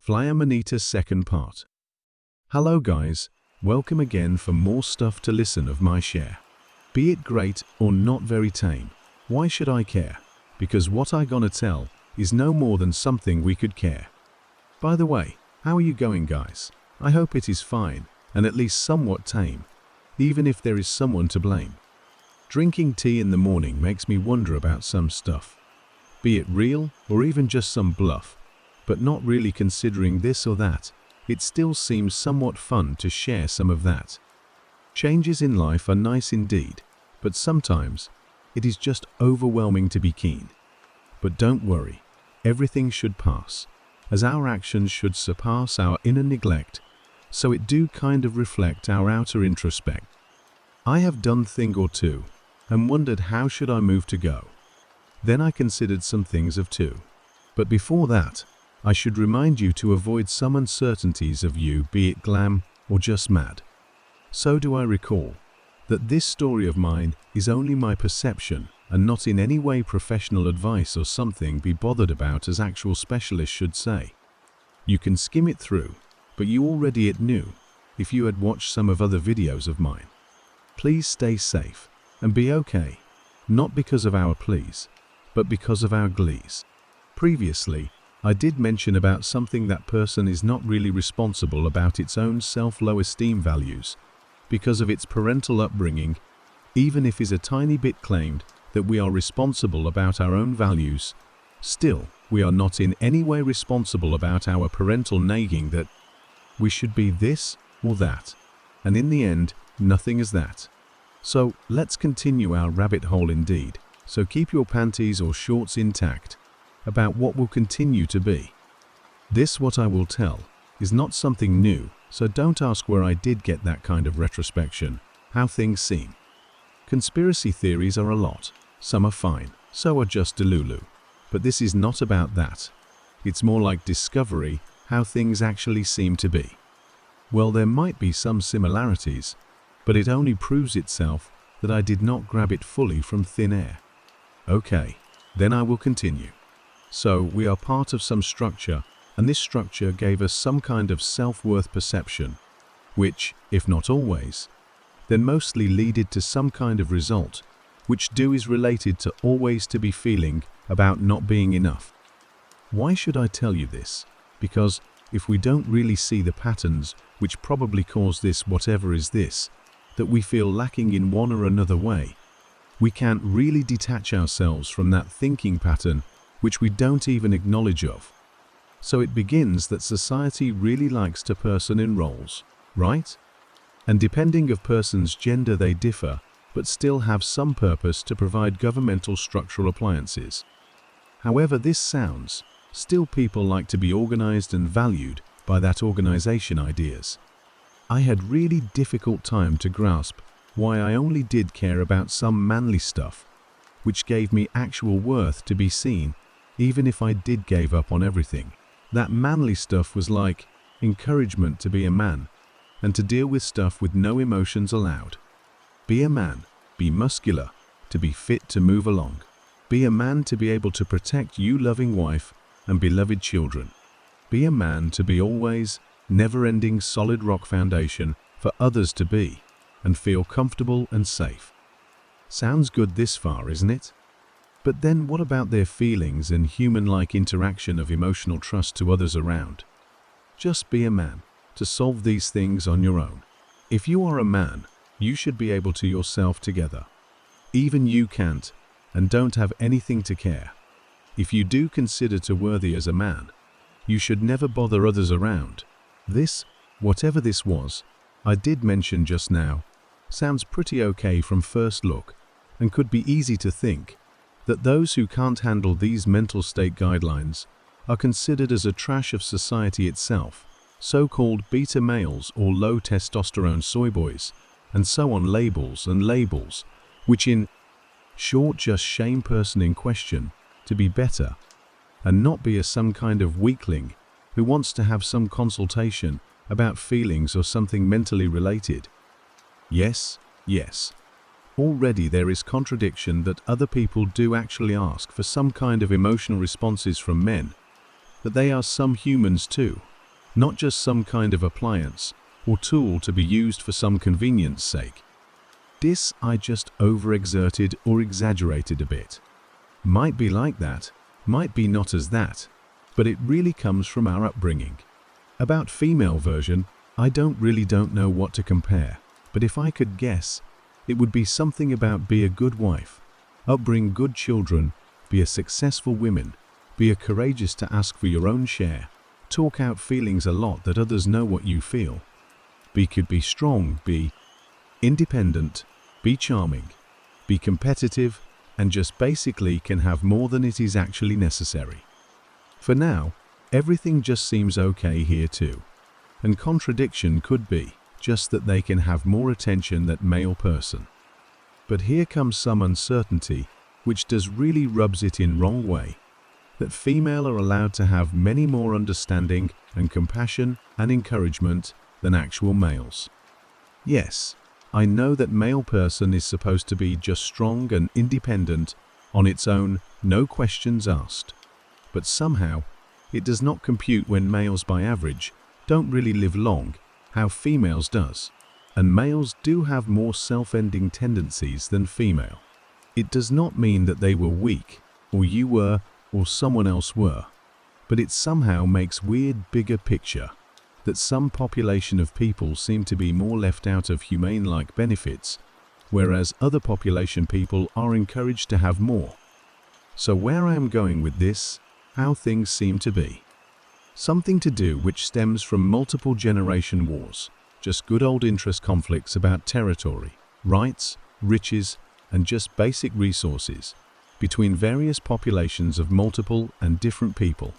Flyamanita second part. Hello guys, welcome again for more stuff to listen of my share. Be it great or not very tame, why should I care? Because what I gonna tell is no more than something we could care. By the way, how are you going guys? I hope it is fine and at least somewhat tame, even if there is someone to blame. Drinking tea in the morning makes me wonder about some stuff. Be it real or even just some bluff. But not really considering this or that, it still seems somewhat fun to share some of that. Changes in life are nice indeed, but sometimes it is just overwhelming to be keen. But don't worry, everything should pass, as our actions should surpass our inner neglect, so it do kind of reflect our outer introspect. I have done thing or two, and wondered how should I move to go. Then I considered some things of two. But before that, I should remind you to avoid some uncertainties of you, be it glam or just mad. So do I recall that this story of mine is only my perception and not in any way professional advice or something be bothered about as actual specialists should say. You can skim it through, but you already knew if you had watched some of other videos of mine. Please stay safe and be okay, not because of our pleas, but because of our glees. Previously, I did mention about something that person is not really responsible about its own self-low esteem values because of its parental upbringing, even if is a tiny bit claimed that we are responsible about our own values. Still, we are not in any way responsible about our parental nagging that we should be this or that, and in the end, nothing is that. So, let's continue our rabbit hole indeed, so keep your panties or shorts intact about what will continue to be. This what I will tell is not something new, so don't ask where I did get that kind of retrospection, how things seem. Conspiracy theories are a lot, some are fine, so are just delulu. But this is not about that. It's more like discovery, how things actually seem to be. Well, there might be some similarities, but it only proves itself that I did not grab it fully from thin air. Okay, then I will continue. So, we are part of some structure, and this structure gave us some kind of self-worth perception, which, if not always, then mostly leaded to some kind of result, which is related to always to be feeling about not being enough. Why should I tell you this? Because if we don't really see the patterns which probably cause this whatever is this, that we feel lacking in one or another way, we can't really detach ourselves from that thinking pattern which we don't even acknowledge of. So it begins that society really likes to person in roles, right? And depending of person's gender they differ, but still have some purpose to provide governmental structural appliances. However this sounds, still people like to be organized and valued by that organization ideas. I had really difficult time to grasp why I only did care about some manly stuff, which gave me actual worth to be seen, even if I did gave up on everything. That manly stuff was like encouragement to be a man and to deal with stuff with no emotions allowed. Be a man, be muscular, to be fit to move along. Be a man to be able to protect you loving wife and beloved children. Be a man to be always, never-ending solid rock foundation for others to be and feel comfortable and safe. Sounds good this far, isn't it? But then what about their feelings and human-like interaction of emotional trust to others around? Just be a man to solve these things on your own. If you are a man, you should be able to yourself together. Even you can't and don't have anything to care. If you do consider to worthy as a man, you should never bother others around. This, whatever this was, I did mention just now, sounds pretty okay from first look and could be easy to think that those who can't handle these mental state guidelines are considered as a trash of society itself, so-called beta males or low testosterone soy boys, and so on labels, which in short just shame person in question to be better, and not be some kind of weakling who wants to have some consultation about feelings or something mentally related. Yes. Already there is contradiction that other people do actually ask for some kind of emotional responses from men, that they are some humans too, not just some kind of appliance or tool to be used for some convenience sake. This I just overexerted or exaggerated a bit. Might be like that, might be not as that, but it really comes from our upbringing. About female version, I don't know what to compare, but if I could guess, it would be something about be a good wife, upbring good children, be a successful woman, be a courageous to ask for your own share, talk out feelings a lot that others know what you feel. Could be strong, be independent, be charming, be competitive, and just basically can have more than it is actually necessary. For now, everything just seems okay here too. And contradiction could be just that they can have more attention than male person. But here comes some uncertainty, which does really rubs it in wrong way, that female are allowed to have many more understanding and compassion and encouragement than actual males. Yes, I know that male person is supposed to be just strong and independent on its own, no questions asked. But somehow, it does not compute when males by average don't really live long, how females does. And males do have more self-ending tendencies than female. It does not mean that they were weak, or you were, or someone else were. But it somehow makes weird bigger picture, that some population of people seem to be more left out of humane-like benefits, whereas other population people are encouraged to have more. So where I am going with this, how things seem to be. Something to do which stems from multiple generation wars, just good old interest conflicts about territory, rights, riches, and just basic resources, between various populations of multiple and different people.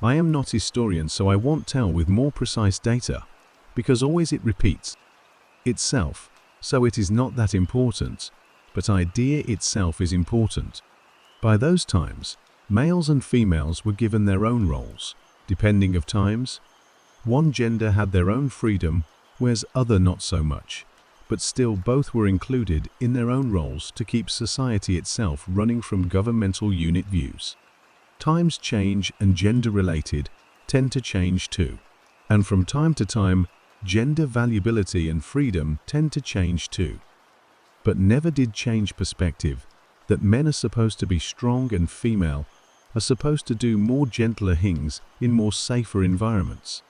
I am not historian, so I won't tell with more precise data, because always it repeats itself, so it is not that important, but idea itself is important. By those times, males and females were given their own roles, depending of times. One gender had their own freedom, whereas other not so much, but still both were included in their own roles to keep society itself running from governmental unit views. Times change and gender-related tend to change too. And from time to time, gender valuability and freedom tend to change too. But never did change perspective that men are supposed to be strong and female are supposed to do more gentler things in more safer environments.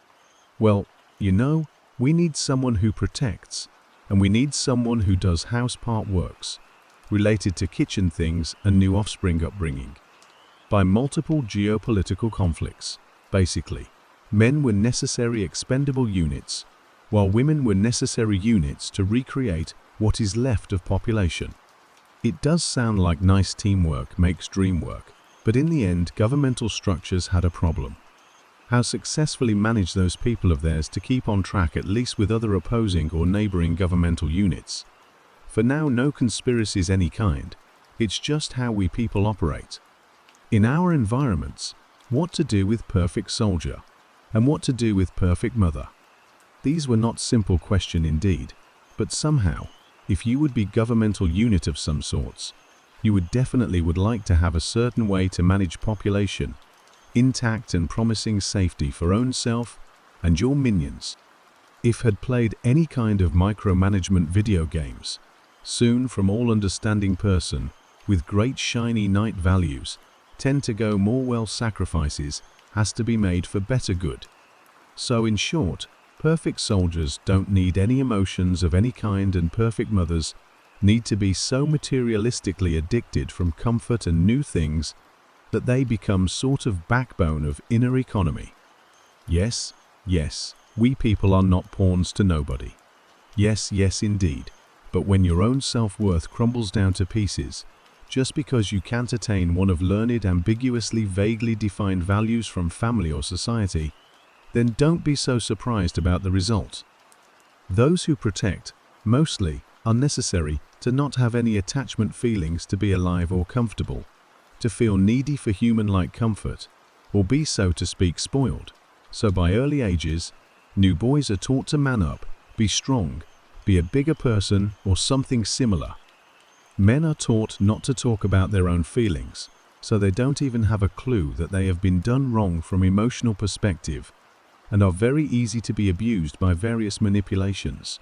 Well, you know, we need someone who protects, and we need someone who does house part works, related to kitchen things and new offspring upbringing. By multiple geopolitical conflicts, basically, men were necessary expendable units, while women were necessary units to recreate what is left of population. It does sound like nice teamwork makes dream work, but in the end governmental structures had a problem. How successfully manage those people of theirs to keep on track at least with other opposing or neighboring governmental units. For now, no conspiracies any kind, it's just how we people operate. In our environments, what to do with perfect soldier, and what to do with perfect mother. These were not simple question indeed, but somehow, if you would be governmental unit of some sorts, you would definitely like to have a certain way to manage population, intact and promising safety for own self and your minions. If had played any kind of micromanagement video games, soon from all understanding person, with great shiny knight values, tend to go more well sacrifices has to be made for better good. So in short, perfect soldiers don't need any emotions of any kind, and perfect mothers need to be so materialistically addicted from comfort and new things that they become sort of backbone of inner economy. Yes, yes, we people are not pawns to nobody. Yes, yes indeed, but when your own self-worth crumbles down to pieces, just because you can't attain one of learned, ambiguously, vaguely defined values from family or society, then don't be so surprised about the result. Those who protect, mostly, are necessary to not have any attachment feelings, to be alive or comfortable, to feel needy for human-like comfort, or be, so to speak, spoiled. So by early ages, new boys are taught to man up, be strong, be a bigger person, or something similar. Men are taught not to talk about their own feelings, so they don't even have a clue that they have been done wrong from emotional perspective. and are very easy to be abused by various manipulations.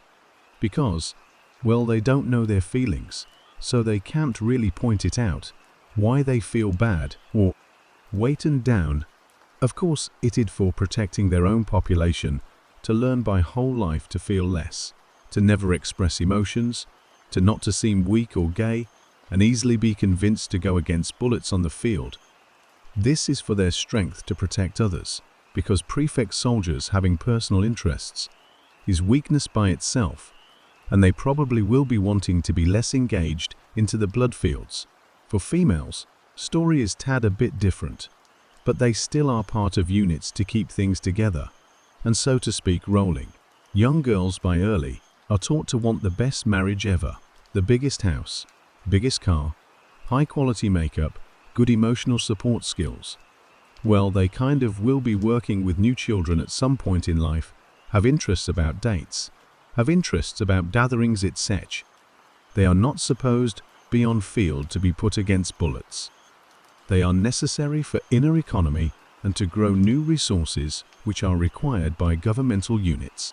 Because, well, they don't know their feelings, so they can't really point it out, why they feel bad or weighted down. Of course, it is for protecting their own population, to learn by whole life to feel less, to never express emotions, to not to seem weak or gay, and easily be convinced to go against bullets on the field. This is for their strength to protect others, because prefect soldiers having personal interests is weakness by itself, and they probably will be wanting to be less engaged into the blood fields. For females, story is tad a bit different, but they still are part of units to keep things together, and so to speak rolling. Young girls by early are taught to want the best marriage ever, the biggest house, biggest car, high quality makeup, good emotional support skills. Well, they kind of will be working with new children at some point in life, have interests about dates, have interests about gatherings etc. They are not supposed be on field to be put against bullets. They are necessary for inner economy and to grow new resources which are required by governmental units.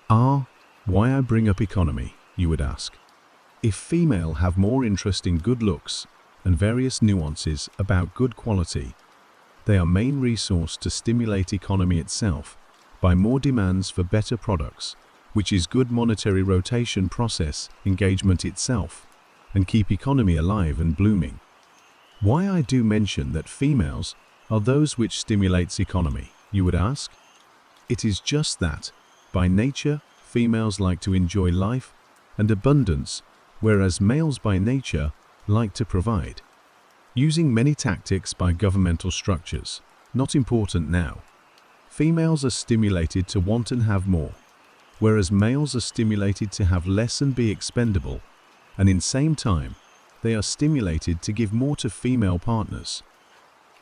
Why I bring up economy, you would ask. If female have more interest in good looks and various nuances about good quality, they are main resource to stimulate economy itself by more demands for better products, which is good monetary rotation process engagement itself, and keep economy alive and blooming. Why I do mention that females are those which stimulates economy, you would ask? It is just that, by nature, females like to enjoy life and abundance, whereas males by nature like to provide. Using many tactics by governmental structures, not important now. Females are stimulated to want and have more, whereas males are stimulated to have less and be expendable, and in same time, they are stimulated to give more to female partners.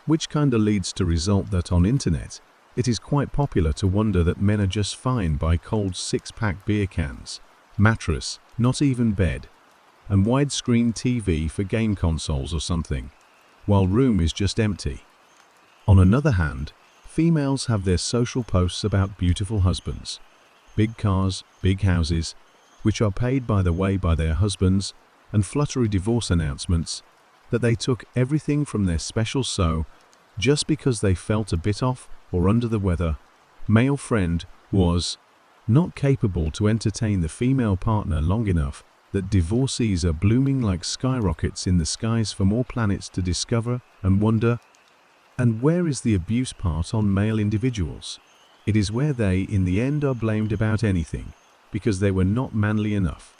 Which kinda leads to result that on internet, it is quite popular to wonder that men are just fine by cold 6-pack beer cans, mattress, not even bed, and widescreen TV for game consoles or something, while room is just empty. On another hand, females have their social posts about beautiful husbands, big cars, big houses, which are paid by the way by their husbands, and fluttery divorce announcements that they took everything from their special so just because they felt a bit off or under the weather. Male friend was not capable to entertain the female partner long enough, that divorcees are blooming like skyrockets in the skies for more planets to discover and wonder. And where is the abuse part on male individuals? It is where they in the end are blamed about anything, because they were not manly enough.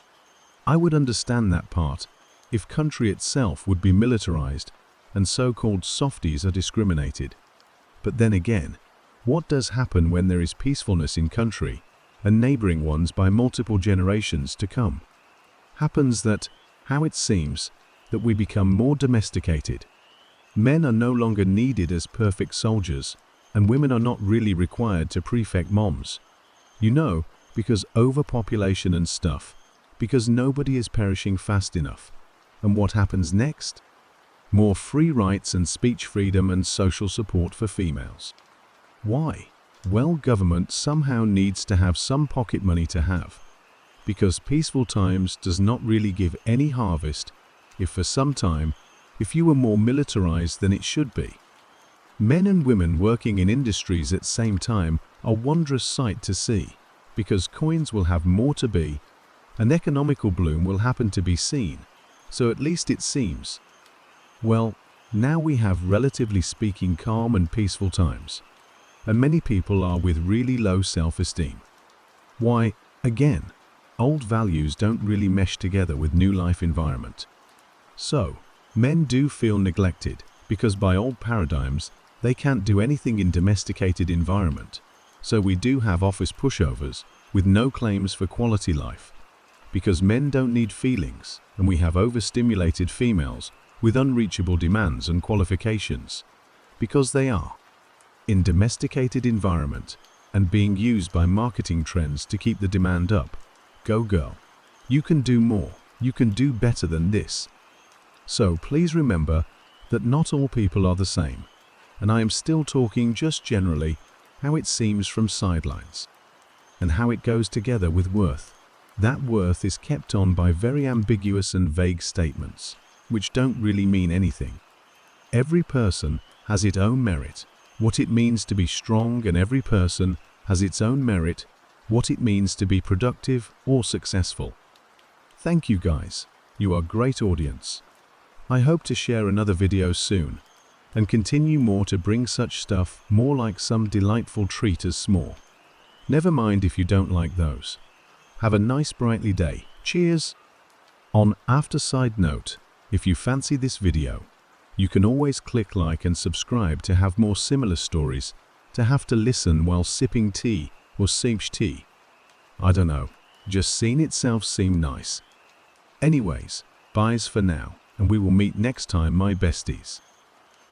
I would understand that part if country itself would be militarized and so-called softies are discriminated. But then again, what does happen when there is peacefulness in country and neighboring ones by multiple generations to come? Happens that, how it seems, that we become more domesticated. Men are no longer needed as perfect soldiers, and women are not really required to prefect moms. You know, because overpopulation and stuff, because nobody is perishing fast enough. And what happens next? More free rights and speech freedom and social support for females. Why? Well, government somehow needs to have some pocket money to have, because peaceful times does not really give any harvest if for some time, if you were more militarized than it should be. Men and women working in industries at same time are wondrous sight to see, because coins will have more to be, and economical bloom will happen to be seen, so at least it seems. Well, now we have relatively speaking calm and peaceful times, and many people are with really low self-esteem. Why, again, old values don't really mesh together with new life environment. So, men do feel neglected, because by old paradigms, they can't do anything in domesticated environment. So we do have office pushovers with no claims for quality life, because men don't need feelings, and we have overstimulated females with unreachable demands and qualifications, because they are in domesticated environment and being used by marketing trends to keep the demand up. Go girl, you can do more, you can do better than this. So please remember that not all people are the same, and I am still talking just generally how it seems from sidelines, and how it goes together with worth. That worth is kept on by very ambiguous and vague statements, which don't really mean anything. Every person has its own merit, what it means to be strong, and every person has its own merit, what it means to be productive or successful. Thank you guys, you are a great audience. I hope to share another video soon, and continue more to bring such stuff more like some delightful treat as small. Never mind if you don't like those. Have a nice brightly day. Cheers! On after side note, if you fancy this video, you can always click like and subscribe to have more similar stories, to have to listen while sipping tea or sipping tea. I don't know, just seeing itself seem nice. Anyways, byes for now, and we will meet next time, my besties.